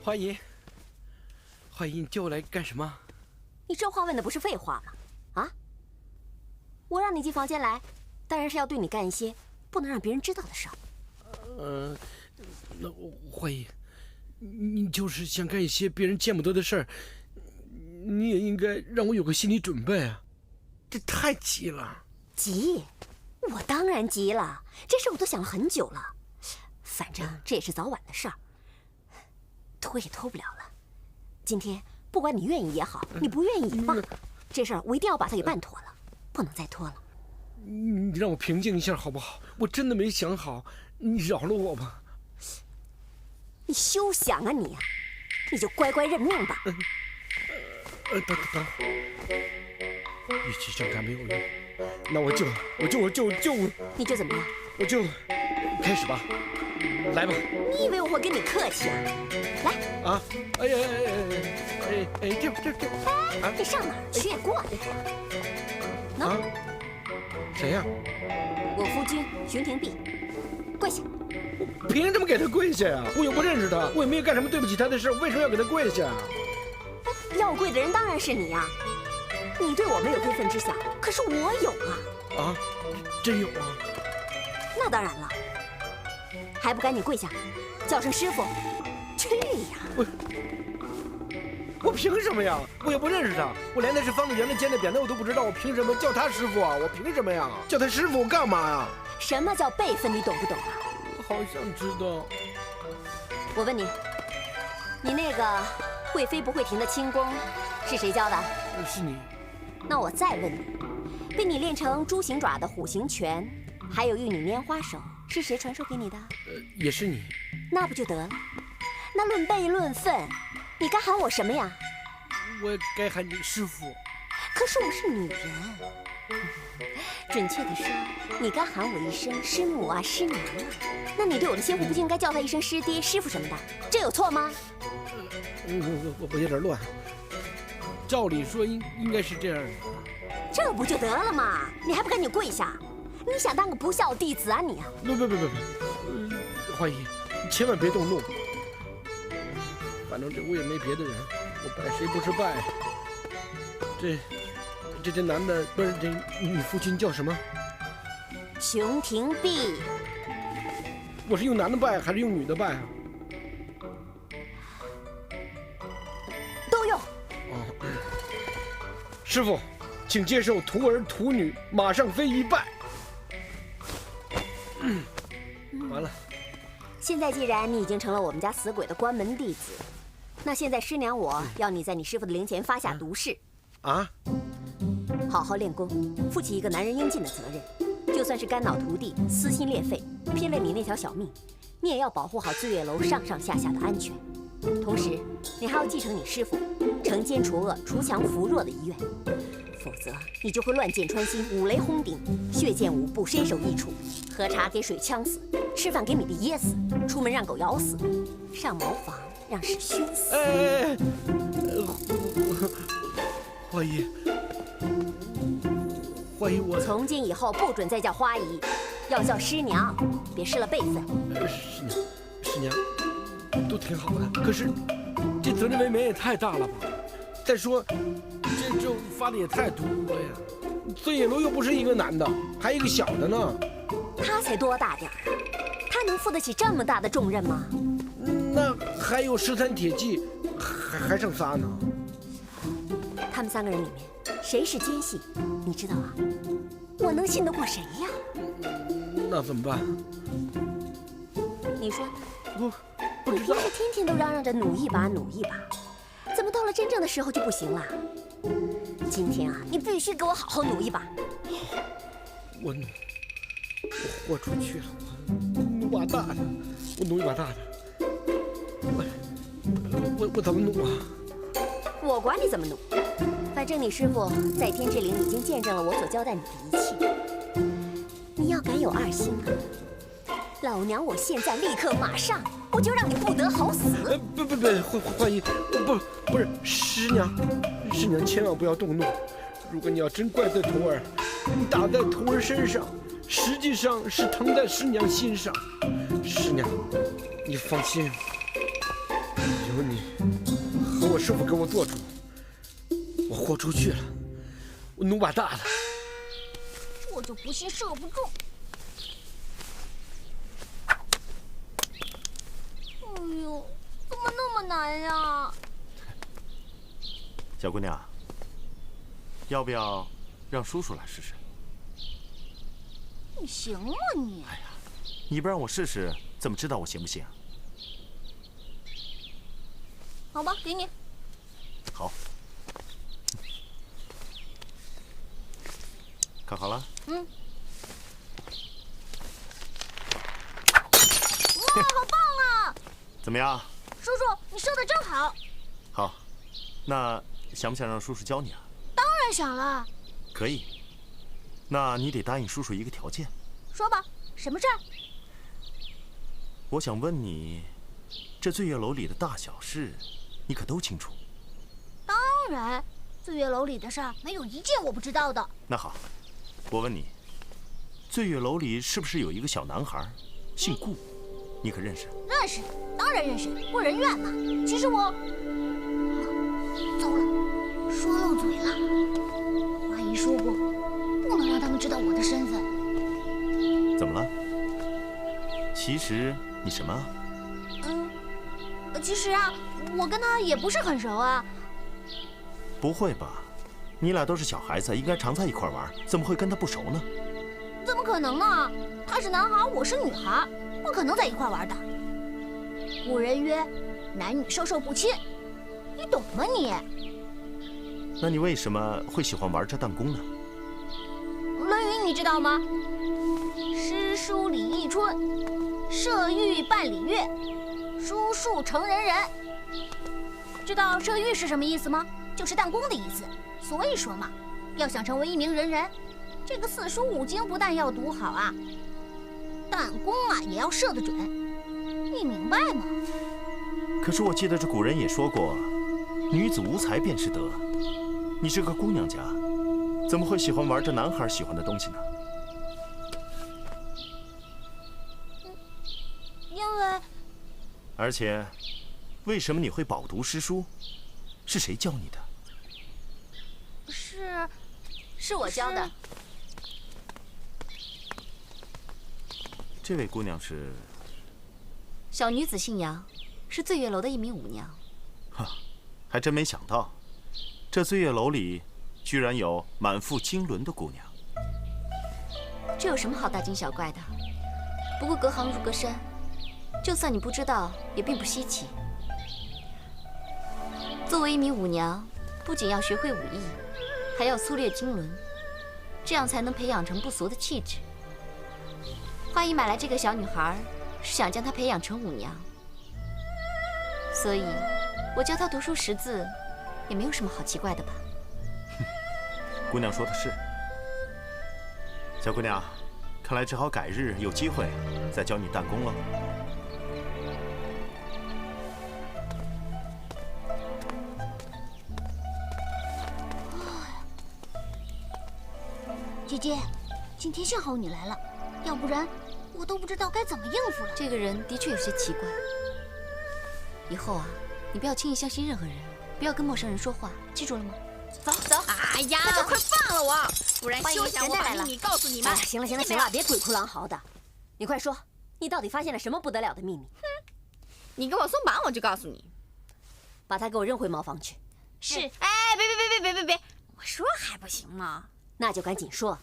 花姨，你叫我来干什么？你这话问的不是废话吗？啊！我让你进房间来，当然是要对你干一些不能让别人知道的事儿。那花姨，你就是想干一些别人见不得的事儿，你也应该让我有个心理准备啊！这太急了。急？我当然急了，这事我都想了很久了。反正这也是早晚的事儿，拖也拖不了了。今天不管你愿意也好，你不愿意也罢，这事儿我一定要把它给办妥了，不能再拖了。你让我平静一下好不好？我真的没想好，你饶了我吧。你休想啊你！你就乖乖认命吧。等，与其挣扎没有用，那我就你就怎么样？我就开始吧，来吧。你以为我会跟你客气啊？来啊！哎，掉！哎，你上哪儿去？过来！啊？谁呀？我夫君熊廷弼，跪下！凭什么给他跪下呀？我又不认识他，我也没有干什么对不起他的事，为什么要给他跪下？要跪的人当然是你呀！你对我没有非分之想，可是我有啊！啊，真有啊？那当然了，还不赶紧跪下，叫声师傅！去呀！我凭什么呀？我也不认识他，我连他是方的、圆的、尖的、扁的我都不知道，我凭什么叫他师傅啊？我凭什么呀？叫他师傅我干嘛呀？什么叫辈分？你懂不懂啊？我好想知道。我问你，你那个会飞不会停的轻功是谁教的？是你。那我再问你，被你练成猪形爪的虎形拳，还有玉女拈花手，是谁传授给你的？也是你。那不就得了？那论辈论分，你该喊我什么呀？我该喊你师傅。可是我是女人。准确的说，你该喊我一声师母啊、师娘啊。那你对我的先父不就应该叫他一声师爹、师傅什么的？这有错吗？我有点乱。照理说应该是这样的。这不就得了吗？你还不赶紧跪下？你想当个不孝弟子啊你啊？不，花姨，你千万别动怒。反正这屋也没别的人，我拜谁不是拜？这男的不是这你父亲叫什么？熊廷弼。我是用男的拜还是用女的拜啊？都用。哦。师傅，请接受徒儿徒女马上飞一拜。完了。现在既然你已经成了我们家死鬼的关门弟子，那现在师娘我要你在你师傅的灵前发下毒誓。啊？好好练功，负起一个男人应尽的责任。就算是肝脑涂地、撕心裂肺，拼了你那条小命，你也要保护好醉月楼上上下下的安全。同时，你还要继承你师傅惩奸除恶、除强扶弱的遗愿，否则你就会乱箭穿心、五雷轰顶、血溅五步、身首异处，喝茶给水呛死，吃饭给米粒噎死，出门让狗咬死，上茅房让屎熏死。花姨，我从今以后不准再叫花姨，要叫师娘，别失了辈分。师娘，都挺好的，可是这责任未免也太大了吧？再说，这咒发的也太毒了呀！醉月楼又不是一个男的，还有一个小的呢。他才多大点儿啊？他能负得起这么大的重任吗？那还有13铁骑，还剩仨呢。他们3个人里面，谁是奸细？你知道啊？我能信得过谁呀？那怎么办？你说，不知道。你不是天天都嚷嚷着努一把，努一把，怎么到了真正的时候就不行了？今天啊，你必须给我好好努一把。我豁出去了，我努把大的，我努一把大的。我怎么努啊？我管你怎么努，反正你师傅在天之灵已经见证了我所交代你的一切。你要敢有二心啊，老娘我现在立刻马上，我就让你不得好死！不，花姨，不是师娘千万不要动怒。如果你要真怪罪徒儿，你打在徒儿身上，实际上是疼在师娘心上。师娘，你放心，有你和我师傅给我做主，我豁出去了，我努把大的。我就不信射不中。哎呦，怎么那么难呀？小姑娘，要不要让叔叔来试试？你行吗你？哎呀，你不让我试试，怎么知道我行不行？好吧，给你。好，看好了。嗯。哇，好棒啊！怎么样？叔叔，你射得真好。好，那想不想让叔叔教你啊？当然想了。可以。那你得答应叔叔一个条件。说吧，什么事儿？我想问你，这醉月楼里的大小事，你可都清楚？当然，醉月楼里的事儿没有一件我不知道的。那好，我问你，醉月楼里是不是有一个小男孩，姓顾？你可认识？认识，当然认识，顾人怨嘛。其实我……糟了，说漏嘴了。阿姨说过，不能让他们知道我的身份。怎么了？其实你什么？其实啊，我跟他也不是很熟啊。不会吧？你俩都是小孩子，应该常在一块玩，怎么会跟他不熟呢？怎么可能呢？他是男孩，我是女孩，不可能在一块玩的。古人曰：“男女授受不亲”，你懂吗你？那你为什么会喜欢玩这弹弓呢？《论语》你知道吗？诗书礼义春，射御半礼乐，书数成人人。知道射御是什么意思吗？就是弹弓的意思。所以说嘛，要想成为一名人人，这个4书5经不但要读好啊，弹弓啊也要射得准。你明白吗？可是我记得这古人也说过，女子无才便是德。你是个姑娘家，怎么会喜欢玩这男孩喜欢的东西呢？因为……而且，为什么你会饱读诗书？是谁教你的？是我教的。这位姑娘是？小女子姓杨，是醉月楼的一名舞娘。哈，还真没想到，这醉月楼里居然有满腹经纶的姑娘。这有什么好大惊小怪的？不过隔行如隔山，就算你不知道，也并不稀奇。作为一名舞娘，不仅要学会武艺，还要粗略经纶，这样才能培养成不俗的气质。花姨买来这个小女孩，是想将她培养成舞娘，所以我教她读书识字，也没有什么好奇怪的吧？姑娘说的是。小姑娘，看来只好改日有机会再教你弹弓了。姐姐，今天幸好你来了，要不然我都不知道该怎么应付了。这个人的确有些奇怪。以后啊，你不要轻易相信任何人，不要跟陌生人说话，记住了吗？走走。哎呀，快放了我，不然休想我把秘密告诉你们。行了行了行了，别鬼哭狼嚎的，你快说，你到底发现了什么不得了的秘密？哼，你给我松绑，我就告诉你。把他给我扔回茅房去。是。哎，别，我说还不行吗？那就赶紧说，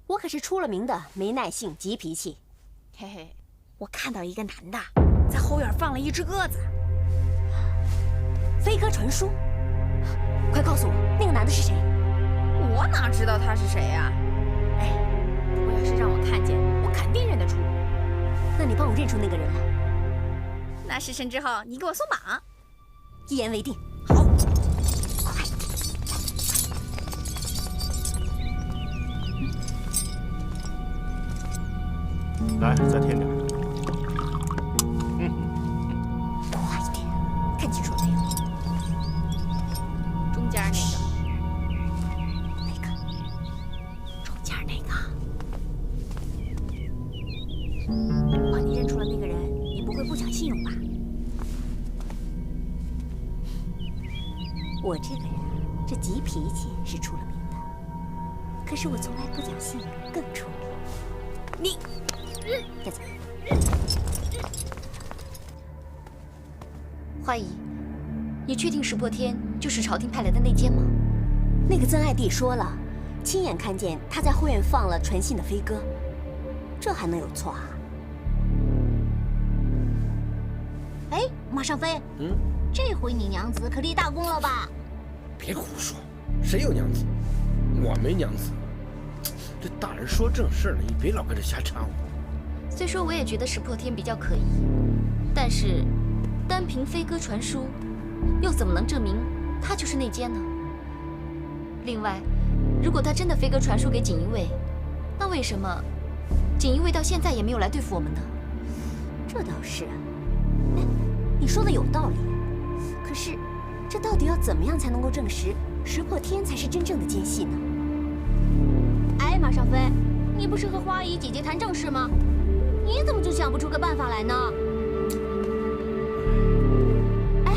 我可是出了名的没耐性、急脾气。嘿嘿，我看到一个男的在后院放了一只鸽子。飞鸽传书，快告诉我，那个男的是谁？我哪知道他是谁呀？哎，我要是让我看见，我肯定认得出。那你帮我认出那个人来。那事成之后，你给我松绑。一言为定。好，快。来，再添点。快一点，看清楚了没有？中间那个。那个。中间那个。哇，你认出了那个人，你不会不讲信用吧？我这个人，这急脾气是出了名的，可是我从来不讲信用更出名。你。该走。花姨，你确定石破天就是朝廷派来的内奸吗？那个曾爱弟说了，亲眼看见他在后院放了传信的飞鸽，这还能有错啊？哎，马尚飞，这回你娘子可立大功了吧？别胡说，谁有娘子？我没娘子。这大人说正事呢，你别老跟着瞎掺和。虽说我也觉得石破天比较可疑，但是单凭飞鸽传书，又怎么能证明他就是内奸呢？另外，如果他真的飞鸽传书给锦衣卫，那为什么锦衣卫到现在也没有来对付我们呢？这倒是。哎，你说的有道理。可是，这到底要怎么样才能够证实石破天才是真正的奸细呢？哎，马尚飞，你不是和花姨姐姐谈正事吗？你怎么就想不出个办法来呢？哎，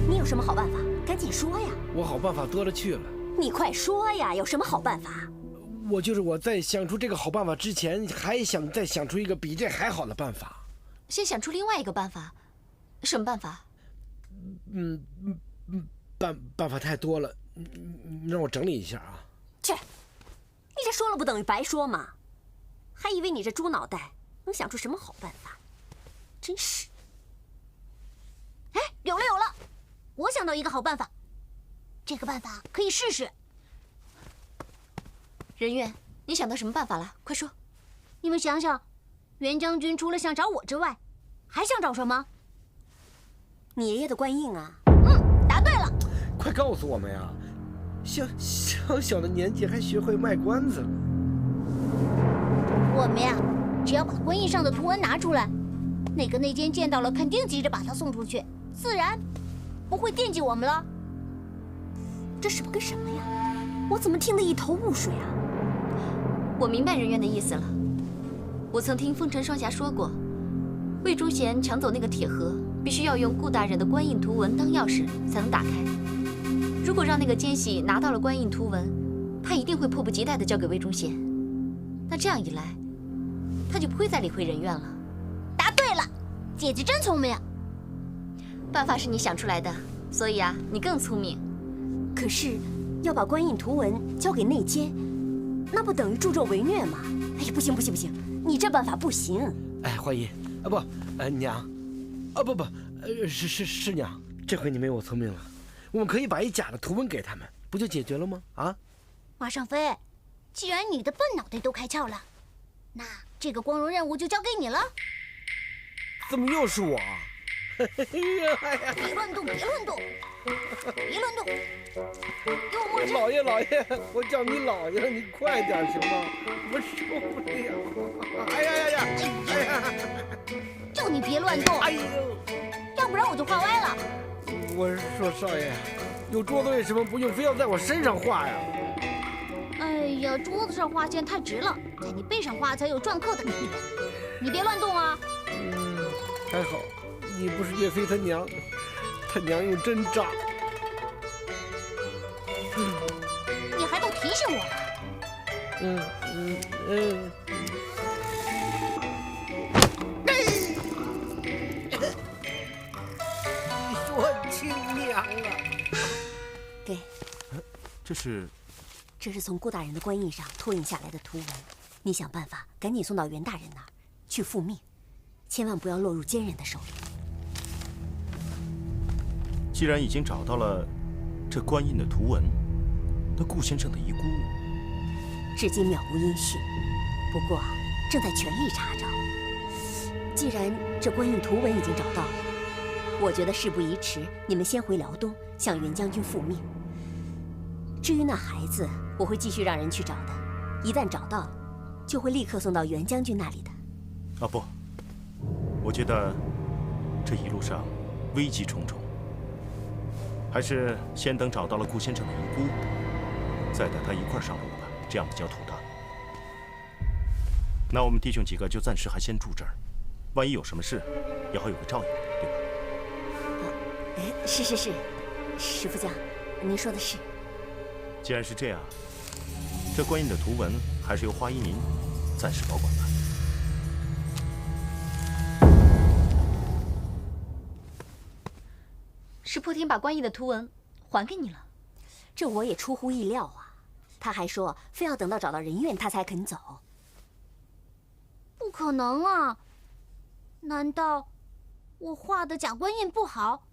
你有什么好办法？赶紧说呀！我好办法多了去了。你快说呀！有什么好办法？我在想出这个好办法之前，还想再想出一个比这还好的办法。先想出另外一个办法，什么办法？办法太多了，你让我整理一下啊。切，你这说了不等于白说嘛？还以为你这猪脑袋能想出什么好办法，真是。哎，有了，我想到一个好办法，这个办法可以试试。人愿，你想到什么办法了？快说！你们想想，袁将军除了想找我之外，还想找什么？你爷爷的官印啊！答对了。快告诉我们呀！小的年纪还学会卖关子了。我们呀，只要把官印上的图文拿出来，那个内奸见到了，肯定急着把他送出去，自然不会惦记我们了。这什么跟什么呀？我怎么听得一头雾水啊？我明白人愿的意思了。我曾听风尘双侠说过，魏忠贤抢走那个铁盒，必须要用顾大人的官印图文当钥匙才能打开。如果让那个奸细拿到了官印图文，他一定会迫不及待地交给魏忠贤。那这样一来，他就不会再理会人愿了。答对了，姐姐真聪明。办法是你想出来的，所以啊，你更聪明。可是，要把观音图文交给内监，那不等于助纣为虐吗？哎呀，不行不行不行，你这办法不行。哎，花姨啊不，娘，啊不，是娘，这回你没我聪明了，我们可以把一假的图文给他们，不就解决了吗？啊？华尚飞，既然你的笨脑袋都开窍了，那这个光荣任务就交给你了。怎么又是我？别乱动，别乱动，别乱动！给我墨汁。老爷，我叫你老爷，你快点行吗？我受不了！哎呀！叫你别乱动！哎呦，要不然我就画歪了。我是说少爷，有桌子为什么不用非要在我身上画呀？哎呀，桌子上画线太直了，在你背上画才有篆刻的感觉。你别乱动啊！还好，你不是岳飞他娘，他娘用针扎。你还都提醒我了。你说亲娘啊！给，这是从顾大人的官印上拓印下来的图文，你想办法赶紧送到袁大人那儿去复命，千万不要落入奸人的手里。既然已经找到了这官印的图文，那顾先生的遗孤至今渺无音讯，不过正在全力查找。既然这官印图文已经找到了，我觉得事不宜迟，你们先回辽东向袁将军复命。至于那孩子，我会继续让人去找的，一旦找到，就会立刻送到袁将军那里的。啊不，我觉得这一路上危机重重，还是先等找到了顾先生的遗孤，再带他一块上路吧，这样比较妥当。那我们弟兄几个就暂时还先住这儿，万一有什么事，也好有个照应，对吧？是，石副将，您说的是。既然是这样，这官印的图文还是由花依您暂时保管吧。石破天把官印的图文还给你了，这我也出乎意料啊。他还说非要等到找到人怨他才肯走。不可能啊！难道我画的假官印不好，